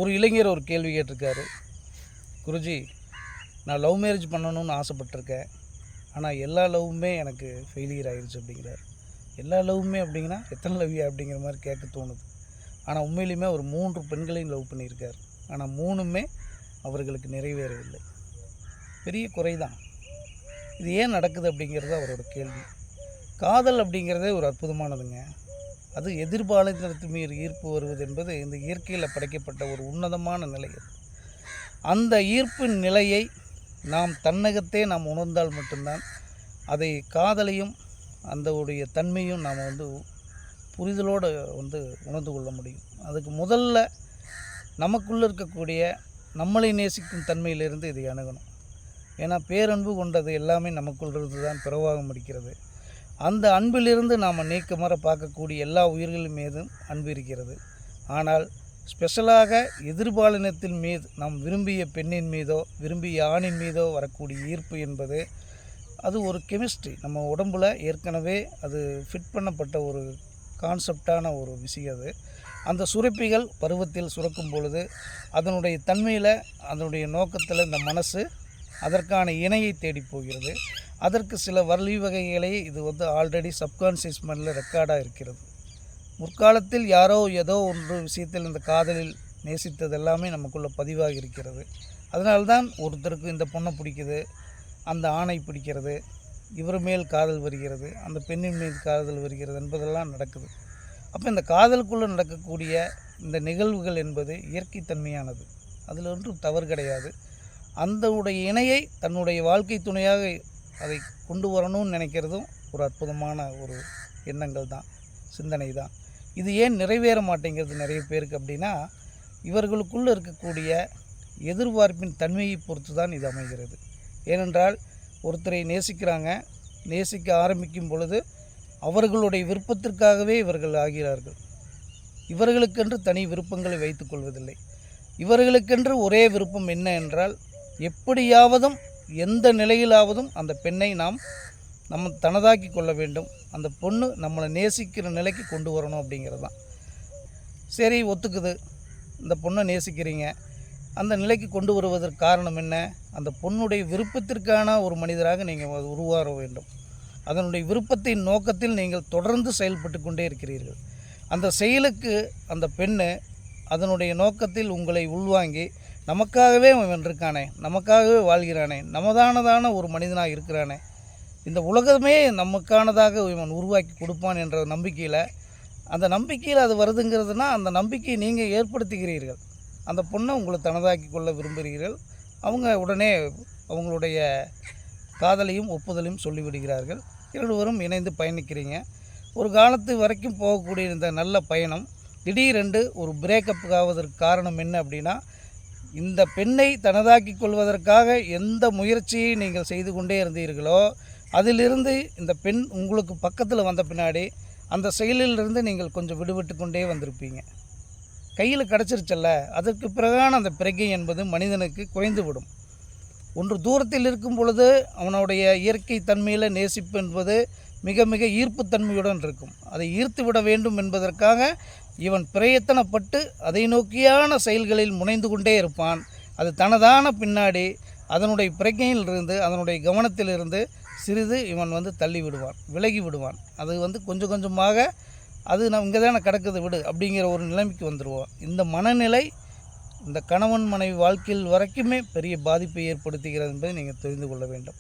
ஒரு இளைஞர் ஒரு கேள்வி கேட்டிருக்காரு, குருஜி நான் லவ் மேரேஜ் பண்ணணும்னு ஆசைப்பட்டிருக்கேன், ஆனால் எல்லா லவ்வுமே எனக்கு ஃபெயிலியர் ஆகிடுச்சு அப்படிங்கிறார். எல்லா லவ்வுமே அப்படிங்கன்னா எத்தனை லவ்யா அப்படிங்கிற மாதிரி கேட்க தோணுது. ஆனால் உண்மையிலுமே ஒரு 3 பெண்களையும் லவ் பண்ணியிருக்கார். ஆனால் 3மே அவர்களுக்கு நிறைவேறவில்லை. பெரிய குறை தான். இது ஏன் நடக்குது அப்படிங்கிறது அவரோட கேள்வி. காதல் அப்படிங்கிறதே ஒரு அற்புதமானதுங்க. அது எதிர்பாலினத்தின் மீது ஈர்ப்பு வருவது என்பது இந்த இயற்கையில் படைக்கப்பட்ட ஒரு உன்னதமான நிலை. அந்த ஈர்ப்பின் நிலையை நாம் தன்னகத்தே நாம் உணர்ந்தால் மட்டும்தான் அதை காதலையும் அந்த உடைய தன்மையும் நாம் புரிதலோடு உணர்ந்து கொள்ள முடியும். அதுக்கு முதல்ல நமக்குள்ளே இருக்கக்கூடிய நம்மளை நேசிக்கும் தன்மையிலிருந்து இதை அணுகணும். ஏன்னா பேரன்பு கொண்டது எல்லாமே நமக்குள்ளிருந்து தான் பிறவாக முடிக்கிறது. அந்த அன்பிலிருந்து நாம் நீக்கமர பார்க்கக்கூடிய எல்லா உயிர்களின் மீதும் அன்பு இருக்கிறது. ஆனால் ஸ்பெஷலாக எதிர்பாலினத்தின் மீது நாம் விரும்பிய பெண்ணின் மீதோ விரும்பிய ஆணின் மீதோ வரக்கூடிய ஈர்ப்பு என்பது அது ஒரு கெமிஸ்ட்ரி. நம்ம உடம்பில் ஏற்கனவே அது ஃபிட் பண்ணப்பட்ட ஒரு கான்செப்டான ஒரு விஷயம். அது அந்த சுரப்பிகள் பருவத்தில் சுரக்கும் பொழுது அதனுடைய தன்மையில் அதனுடைய நோக்கத்தில் இந்த மனசு அதற்கான இணையை தேடி போகிறது. அதற்கு சில வழிவகைகளை இது ஆல்ரெடி சப்கான்ஷியஸ் மைண்டில் ரெக்கார்டாக இருக்கிறது. முற்காலத்தில் யாரோ ஏதோ ஒன்று விஷயத்தில் இந்த காதலில் நேசித்தது எல்லாமே நமக்குள்ளே பதிவாகி இருக்கிறது. அதனால்தான் ஒருத்தருக்கு இந்த பொண்ணை பிடிக்குது, அந்த ஆணை பிடிக்கிறது, இவர் மேல் காதல் வருகிறது, அந்த பெண்ணின் மீது காதல் வருகிறது என்பதெல்லாம் நடக்குது. அப்போ இந்த காதலுக்குள்ளே நடக்கக்கூடிய இந்த நிகழ்வுகள் என்பது இயற்கைத்தன்மையானது. அதில் ஒன்றும் தவறு கிடையாது. அந்த உடைய இணையை தன்னுடைய வாழ்க்கை துணையாக அதை கொண்டு வரணும்னு நினைக்கிறதும் ஒரு அற்புதமான ஒரு எண்ணங்கள் தான், சிந்தனை தான். இது ஏன் நிறைவேற மாட்டேங்கிறது நிறைய பேருக்கு அப்படின்னா, இவர்களுக்குள்ளே இருக்கக்கூடிய எதிர்பார்ப்பின் தன்மையை பொறுத்து தான் இது அமைகிறது. ஏனென்றால் ஒருத்தரை நேசிக்கிறாங்க, நேசிக்க ஆரம்பிக்கும் பொழுது அவர்களுடைய விருப்பத்திற்காகவே இவர்கள் ஆகிறார்கள். இவர்களுக்கென்று தனி விருப்பங்களை வைத்து கொள்வதில்லை. இவர்களுக்கென்று ஒரே விருப்பம் என்ன என்றால், எப்படியாவதும் எந்த நிலையிலாவதும் அந்த பெண்ணை நம்ம தனதாக்கி கொள்ள வேண்டும், அந்த பொண்ணு நம்மளை நேசிக்கிற நிலைக்கு கொண்டு வரணும் அப்படிங்கிறது தான். சரி, ஒத்துக்குது, இந்த பொண்ணை நேசிக்கிறீங்க, அந்த நிலைக்கு கொண்டு வருவதற்கு காரணம் என்ன? அந்த பொண்ணுடைய விருப்பத்திற்கான ஒரு மனிதராக நீங்கள் உருவாக வேண்டும். அதனுடைய விருப்பத்தின் நோக்கத்தில் நீங்கள் தொடர்ந்து செயல்பட்டு கொண்டே இருக்கிறீர்கள். அந்த செயலுக்கு அந்த பெண்ணு அதனுடைய நோக்கத்தில் உங்களை உள்வாங்கி, நமக்காகவே அவன் இருக்கானே, நமக்காகவே வாழ்கிறானே, நமதானதான ஒரு மனிதனாக இருக்கிறானே, இந்த உலகமே நமக்கானதாக இவன் உருவாக்கி கொடுப்பான் என்ற நம்பிக்கையில், அந்த நம்பிக்கையில் அது வருதுங்கிறதுனா அந்த நம்பிக்கையை நீங்கள் ஏற்படுத்துகிறீர்கள். அந்த பொண்ணை உங்களை தனதாக்கி கொள்ள விரும்புகிறீர்கள். அவங்க உடனே அவங்களுடைய காதலையும் ஒப்புதலையும் சொல்லிவிடுகிறார்கள். இருவரும் இணைந்து பயணிக்கிறீங்க. ஒரு காலத்து வரைக்கும் போகக்கூடிய இந்த நல்ல பயணம் திடீரென்று ஒரு பிரேக்கப்புக்கு ஆவதற்கு காரணம் என்ன அப்படின்னா, இந்த பெண்ணை தனதாக்கி கொள்வதற்காக எந்த முயற்சியை நீங்கள் செய்து கொண்டே இருந்தீர்களோ அதிலிருந்து இந்த பெண் உங்களுக்கு பக்கத்தில் வந்த பின்னாடி அந்த செயலிலிருந்து நீங்கள் கொஞ்சம் விடுபட்டு கொண்டே வந்திருப்பீங்க. கையில் கிடச்சிருச்சல்ல, அதற்கு பிறகான அந்த பிறகை என்பது மனிதனுக்கு குறைந்துவிடும். ஒன்று தூரத்தில் இருக்கும் பொழுது அவனுடைய இயற்கை தன்மையில் நேசிப்பு என்பது மிக மிக ஈர்ப்புத்தன்மையுடன் இருக்கும். அதை ஈர்த்து விட வேண்டும் என்பதற்காக இவன் பிரயத்தனப்பட்டு அதை நோக்கியான செயல்களில் முனைந்து கொண்டே இருப்பான். அது தனதான பின்னாடி அதனுடைய பிரகையிலிருந்து அதனுடைய கவனத்திலிருந்து சிறிது இவன் தள்ளி விடுவான், விலகி விடுவான். அது கொஞ்சம் கொஞ்சமாக அது இங்கே தானே கிடக்குது விடு அப்படிங்கிற ஒரு நிலைமைக்கு வந்துடுவோம். இந்த மனநிலை இந்த கணவன் மனைவி வாழ்க்கையில் வரைக்குமே பெரிய பாதிப்பை ஏற்படுத்துகிறது என்பதை நீங்கள் தெரிந்து கொள்ள வேண்டும்.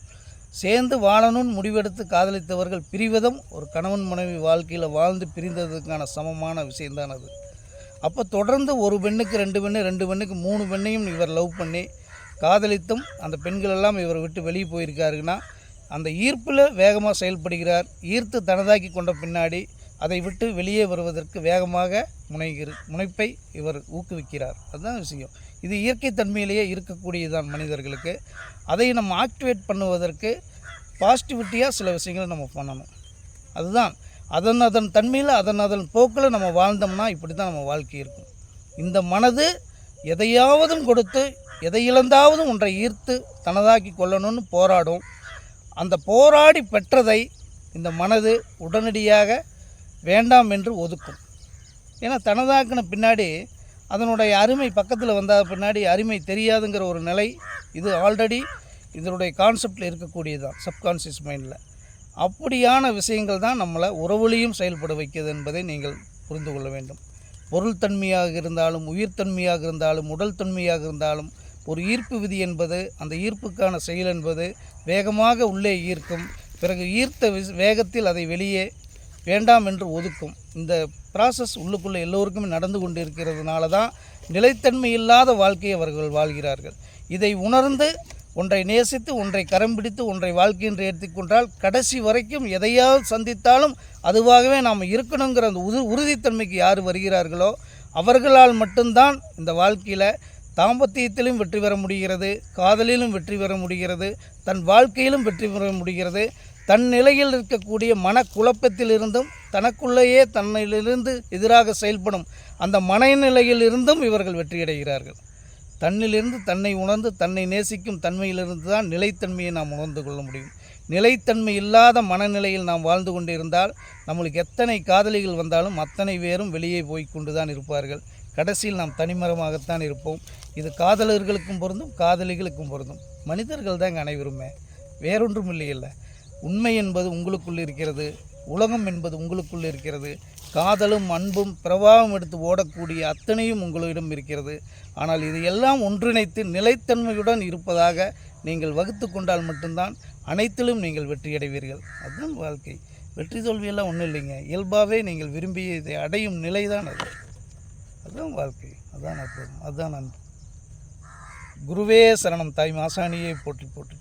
சேர்ந்து வாழணும்னு முடிவெடுத்து காதலித்தவர்கள் பிரிவதும் ஒரு கணவன் மனைவி வாழ்க்கையில் வாழ்ந்து பிரிந்ததுக்கான சமமான விஷயம்தான் அது. அப்போ தொடர்ந்து ஒரு பெண்ணுக்கு 2 பெண்ணு, 2 பெண்ணுக்கு 3 பெண்ணையும் இவர் லவ் பண்ணி காதலித்தும் அந்த பெண்களெல்லாம் இவர் விட்டு வெளியே போயிருக்காருன்னா, அந்த ஈர்ப்பில் வேகமாக செயல்படுகிறார். ஈர்த்து தனதாக்கி கொண்ட பின்னாடி அதை விட்டு வெளியே வருவதற்கு வேகமாக முனைப்பை இவர் ஊக்குவிக்கிறார். அதுதான் விஷயம். இது இயற்கை தன்மையிலேயே இருக்கக்கூடியதான் மனிதர்களுக்கு. அதை நம்ம ஆக்டிவேட் பண்ணுவதற்கு பாசிட்டிவிட்டியாக சில விஷயங்களை நம்ம பண்ணணும். அதுதான் அதன் தன்மையில் அதன் போக்கில் நம்ம வாழ்ந்தோம்னா இப்படி தான் நம்ம வாழ்க்கை இருக்கும். இந்த மனது எதையாவதும் கொடுத்து எதை இழந்தாவது ஒன்றை ஈர்த்து தனதாக்கி கொள்ளணும்னு போராடும். அந்த போராடி பெற்றதை இந்த மனது உடனடியாக வேண்டாம் என்று ஒதுக்கும். ஏன்னா தனதாக்கின பின்னாடி அதனுடைய அருமை பக்கத்தில் வந்தால் பின்னாடி அருமை தெரியாதுங்கிற ஒரு நிலை இது ஆல்ரெடி இதனுடைய கான்செப்டில் இருக்கக்கூடியது தான் சப்கான்ஷியஸ் மைண்டில். அப்படியான விஷயங்கள் தான் நம்மளை உறவுலையும் செயல்பட வைக்கிறது என்பதை நீங்கள் புரிந்து கொள்ள வேண்டும். பொருள் தன்மையாக இருந்தாலும், உயிர் தன்மையாக இருந்தாலும், உடல் தன்மையாக இருந்தாலும், ஒரு ஈர்ப்பு விதி என்பது, அந்த ஈர்ப்புக்கான செயல் என்பது வேகமாக உள்ளே ஈர்க்கும். பிறகு ஈர்த்த வேகத்தில் அதை வெளியே வேண்டாம் என்று ஒதுக்கும். இந்த ப்ராசஸ் உள்ளுக்குள்ளே எல்லோருக்குமே நடந்து கொண்டு இருக்கிறதுனால தான் நிலைத்தன்மை இல்லாத வாழ்க்கையை அவர்கள் வாழ்கிறார்கள். இதை உணர்ந்து ஒன்றை நேசித்து, ஒன்றை கரம் பிடித்து, ஒன்றை வாழ்க்கை என்று எடுத்துக்கொண்டால் கடைசி வரைக்கும் எதையாவது சந்தித்தாலும் அதுவாகவே நாம் இருக்கணுங்கிற அந்த உறுதித்தன்மைக்கு யார் வருகிறார்களோ அவர்களால் மட்டும்தான் இந்த வாழ்க்கையில் தாம்பத்தியத்திலும் வெற்றி பெற முடிகிறது, காதலிலும் வெற்றி பெற முடிகிறது, தன் வாழ்க்கையிலும் வெற்றி பெற முடிகிறது. தன் நிலையில் இருக்கக்கூடிய மனக்குழப்பத்திலிருந்தும், தனக்குள்ளேயே தன்னிலிருந்து எதிராக செயல்படும் அந்த மனநிலையிலிருந்தும் இவர்கள் வெற்றியடைகிறார்கள். தன்னிலிருந்து தன்னை உணர்ந்து தன்னை நேசிக்கும் தன்மையிலிருந்து தான் நிலைத்தன்மையை நாம் உணர்ந்து கொள்ள முடியும். நிலைத்தன்மை இல்லாத மனநிலையில் நாம் வாழ்ந்து கொண்டு இருந்தால் நம்மளுக்கு எத்தனை காதலிகள் வந்தாலும் அத்தனை பேரும் வெளியே போய் கொண்டு தான் இருப்பார்கள். கடைசியில் நாம் தனிமரமாகத்தான் இருப்போம். இது காதலர்களுக்கும் பொருந்தும், காதலிகளுக்கும் பொருந்தும். மனிதர்கள் தாங்க அனைவருமே, வேறொன்றும் இல்லையில்லை. உண்மை என்பது உங்களுக்குள் இருக்கிறது, உலகம் என்பது உங்களுக்குள் இருக்கிறது, காதலும் அன்பும் பிரவாகம் எடுத்து ஓடக்கூடிய அத்தனையும் உங்களிடம் இருக்கிறது. ஆனால் இது எல்லாம் ஒன்றிணைத்து நிலைத்தன்மையுடன் இருப்பதாக நீங்கள் வகுத்து கொண்டால் மட்டும்தான் அனைத்திலும் நீங்கள் வெற்றியடைவீர்கள். அதுதான் வாழ்க்கை. வெற்றி தோல்வியெல்லாம் ஒன்றும் இல்லைங்க. இயல்பாகவே நீங்கள் விரும்பிய இதை அடையும் நிலை தான் அது. அதுதான் வாழ்க்கை, அதுதான் அற்புதம், அதுதான் அன்பு. குருவே சரணம். தாய் மாசாணியை போற்றி போற்றி.